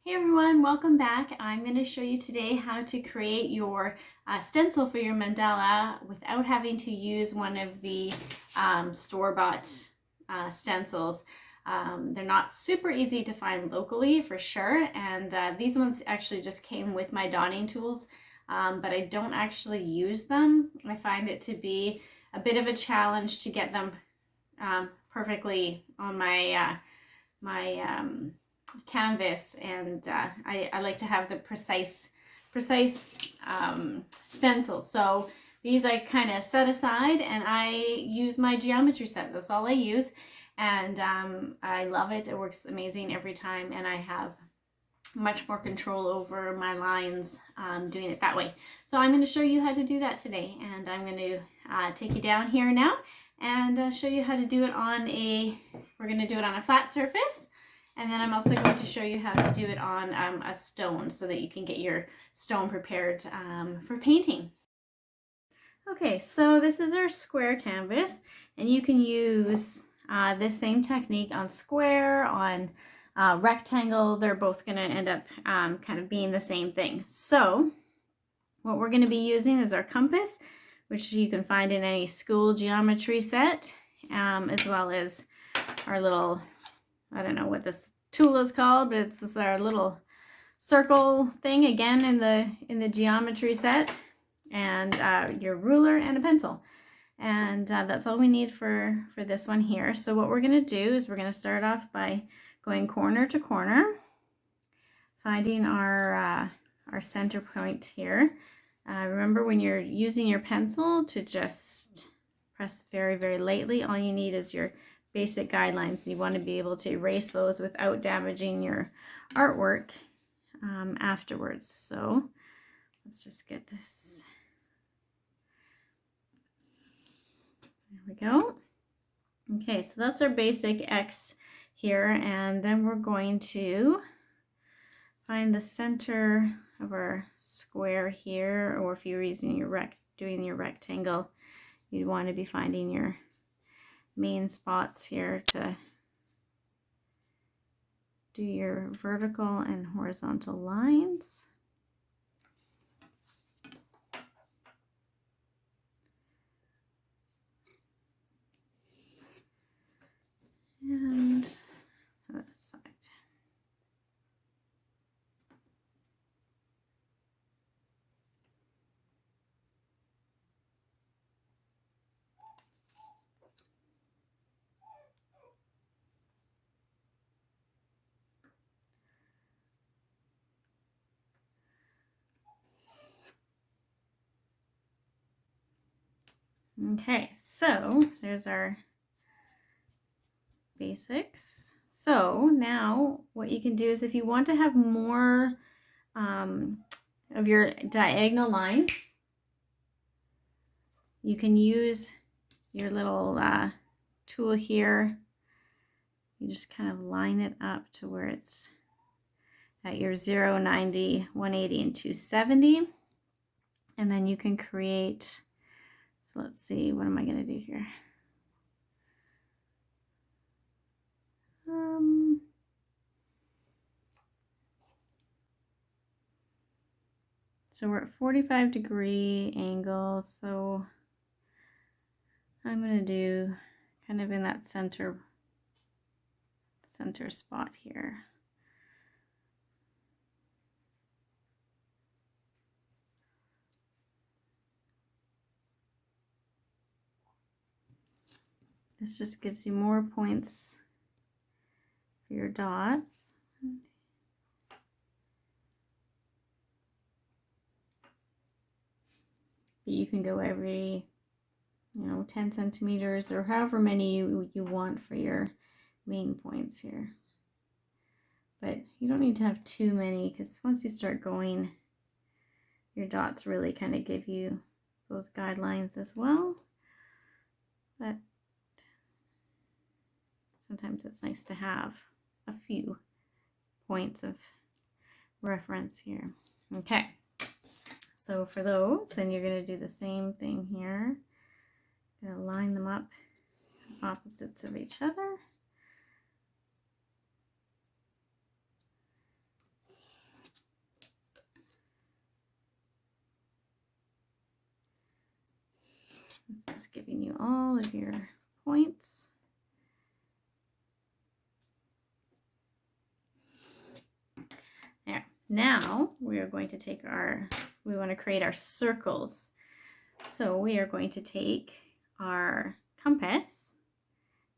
Hey everyone, welcome back. I'm going to show you today how to create your stencil for your mandala without having to use one of the store-bought stencils. They're not super easy to find locally for sure, and these ones actually just came with my dotting tools, but I don't actually use them. I find it to be a bit of a challenge to get them perfectly on my canvas, and I like to have the precise stencil. So these I kind of set aside and I use my geometry set. That's all I use, and I love it. It works amazing every time, and I have much more control over my lines doing it that way. So I'm going to show you how to do that today, and I'm going to take you down here now and show you how to do it on we're going to do it on a flat surface. And then I'm also going to show you how to do it on a stone so that you can get your stone prepared for painting. Okay, so this is our square canvas, and you can use this same technique on square, on rectangle. They're both going to end up kind of being the same thing. So what we're going to be using is our compass, which you can find in any school geometry set, as well as our little, I don't know what this tool is called, but it's our little circle thing again in the geometry set, and your ruler and a pencil, and that's all we need for this one here. So what we're going to do is we're going to start off by going corner to corner, finding our center point here. Remember, when you're using your pencil, to just press very, very lightly. All you need is your basic guidelines. You want to be able to erase those without damaging your artwork afterwards. So let's just get this. There we go. Okay, so that's our basic X here, and then we're going to find the center of our square here, or if you're using your doing your rectangle, you'd want to be finding your main spots here to do your vertical and horizontal lines. And that side. Okay, so there's our basics. So now what you can do is, if you want to have more of your diagonal lines, you can use your little tool here. You just kind of line it up to where it's at your 0, 90, 180, and 270. And then you can create, so let's see, what am I going to do here? So we're at 45-degree angle, so I'm going to do kind of in that center spot here. This just gives you more points for your dots. You can go every, 10 centimeters or however many you want for your main points here. But you don't need to have too many, because once you start going, your dots really kind of give you those guidelines as well. But sometimes it's nice to have a few points of reference here. Okay. So for those, then you're going to do the same thing here. Going to line them up opposites of each other. just giving you all of your points. There. Now we are going to take we want to create our circles. So we are going to take our compass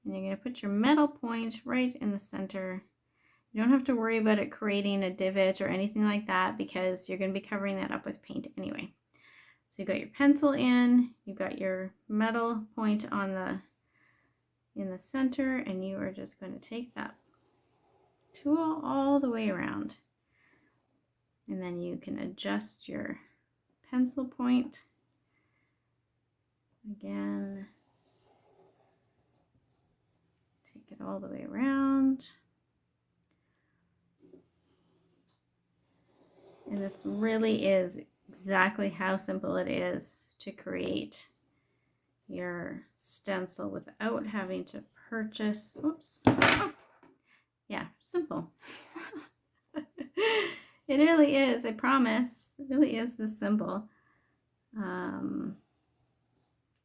and you're going to put your metal point right in the center. You don't have to worry about it creating a divot or anything like that because you're going to be covering that up with paint anyway. So you got your pencil in, you got your metal point on in the center, and you are just going to take that tool all the way around. And then you can adjust your pencil point. Again, take it all the way around. And this really is exactly how simple it is to create your stencil without having to purchase. Oops. Oh. Yeah, simple. It really is, I promise. It really is this simple.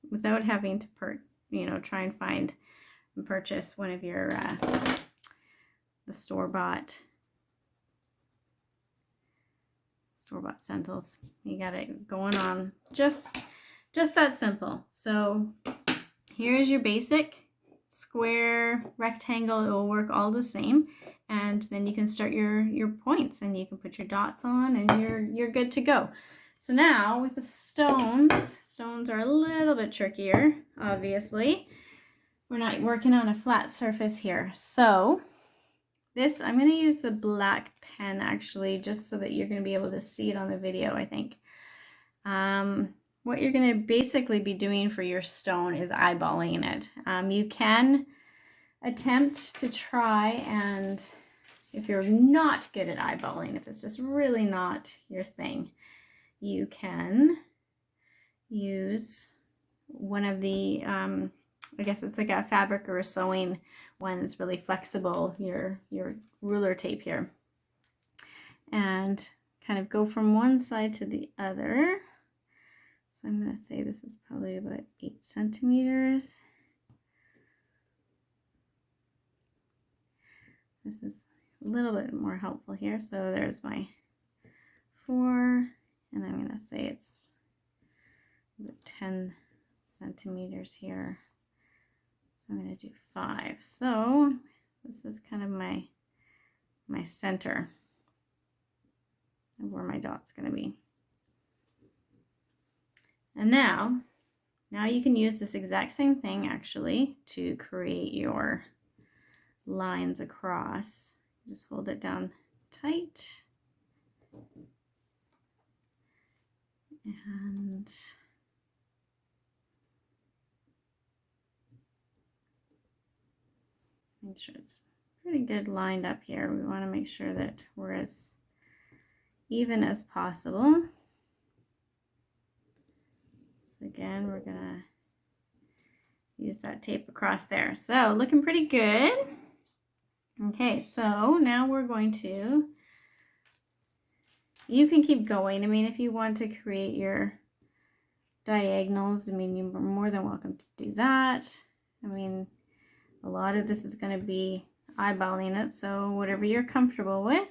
Without having to try and find and purchase one of your the store-bought stencils. You got it going on just that simple. So here's your basic square, rectangle. It will work all the same, and then you can start your points and you can put your dots on and you're good to go. So now with the stones are a little bit trickier, obviously. We're not working on a flat surface here. So I'm going to use the black pen actually, just so that you're going to be able to see it on the video, I think. What you're going to basically be doing for your stone is eyeballing it. You can attempt to try, and if you're not good at eyeballing, if it's just really not your thing, you can use one of the I guess it's like a fabric or a sewing one that's really flexible, your ruler tape here, and kind of go from one side to the other. So I'm going to say this is probably about 8 centimeters. This is a little bit more helpful here. So there's my 4, and I'm going to say it's about 10 centimeters here. So I'm going to do 5. So this is kind of my center of where my dot's going to be. And now you can use this exact same thing actually to create your lines across. Just hold it down tight. And make sure it's pretty good lined up here. We want to make sure that we're as even as possible. So again, we're gonna use that tape across there. So looking pretty good. Okay, so now we're going to, you can keep going. I mean, if you want to create your diagonals, I mean, you're more than welcome to do that. I mean, a lot of this is going to be eyeballing it, so whatever you're comfortable with.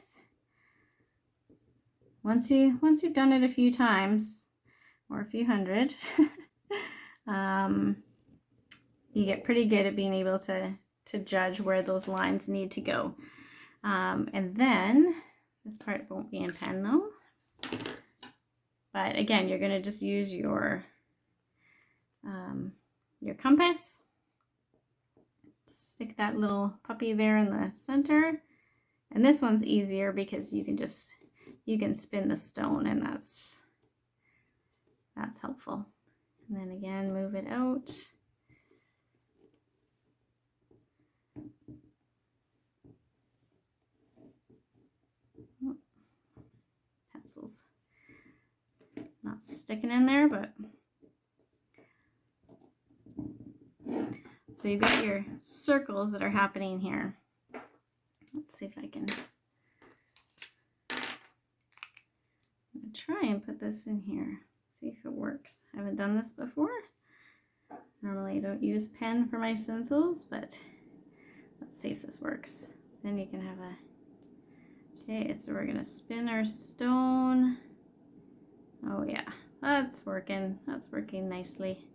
Once you've done it a few times, or a few hundred, you get pretty good at being able to judge where those lines need to go. And then, this part won't be in pen though. But again, you're going to just use your compass. Stick that little puppy there in the center. And this one's easier because you can spin the stone, and that's helpful. And then again, move it out. Pencils not sticking in there, but so you've got your circles that are happening here. Let's see if I can try and put this in here, see if it works. I haven't done this before. Normally I don't use pen for my stencils, but let's see if this works. Then you can have a, okay, so we're gonna spin our stone. Oh yeah, that's working nicely.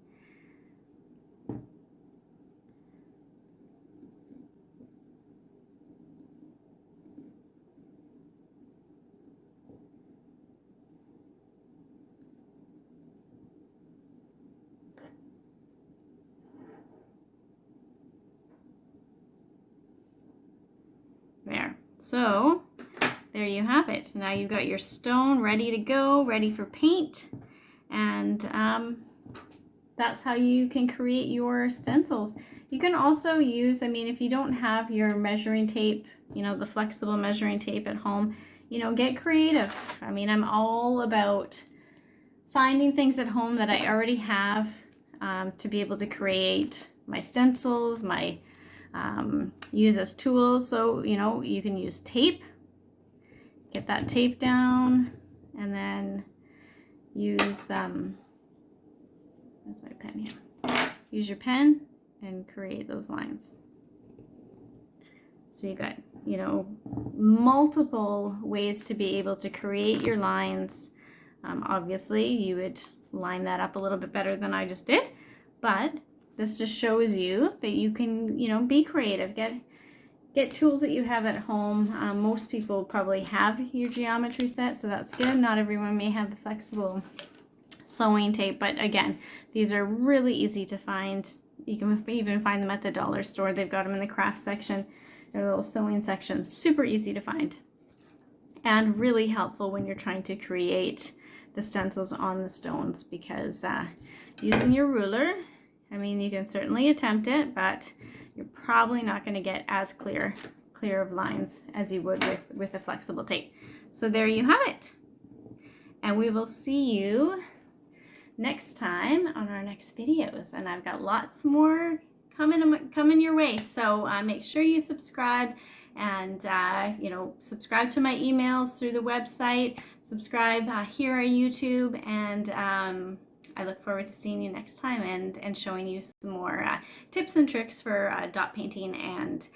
There, so there you have it. Now you've got your stone ready to go, ready for paint, and that's how you can create your stencils. You can also use, I mean, if you don't have your measuring tape, you know, the flexible measuring tape at home, you know, get creative. I mean, I'm all about finding things at home that I already have to be able to create my stencils, my use as tools. So, you know, you can use tape, get that tape down, and then use, where's my pen here? Use your pen and create those lines. So you got, you know, multiple ways to be able to create your lines. Obviously, you would line that up a little bit better than I just did, but this just shows you that you can, you know, be creative. Get tools that you have at home. Most people probably have your geometry set, so that's good. Not everyone may have the flexible sewing tape, but again, these are really easy to find. You can even find them at the dollar store. They've got them in the craft section, their little sewing section. Super easy to find and really helpful when you're trying to create the stencils on the stones, because using your ruler, I mean, you can certainly attempt it, but you're probably not going to get as clear of lines as you would with a flexible tape. So there you have it. And we will see you next time on our next videos. And I've got lots more coming your way. So make sure you subscribe and, you know, subscribe to my emails through the website, subscribe here on YouTube, and I look forward to seeing you next time and showing you some more tips and tricks for dot painting and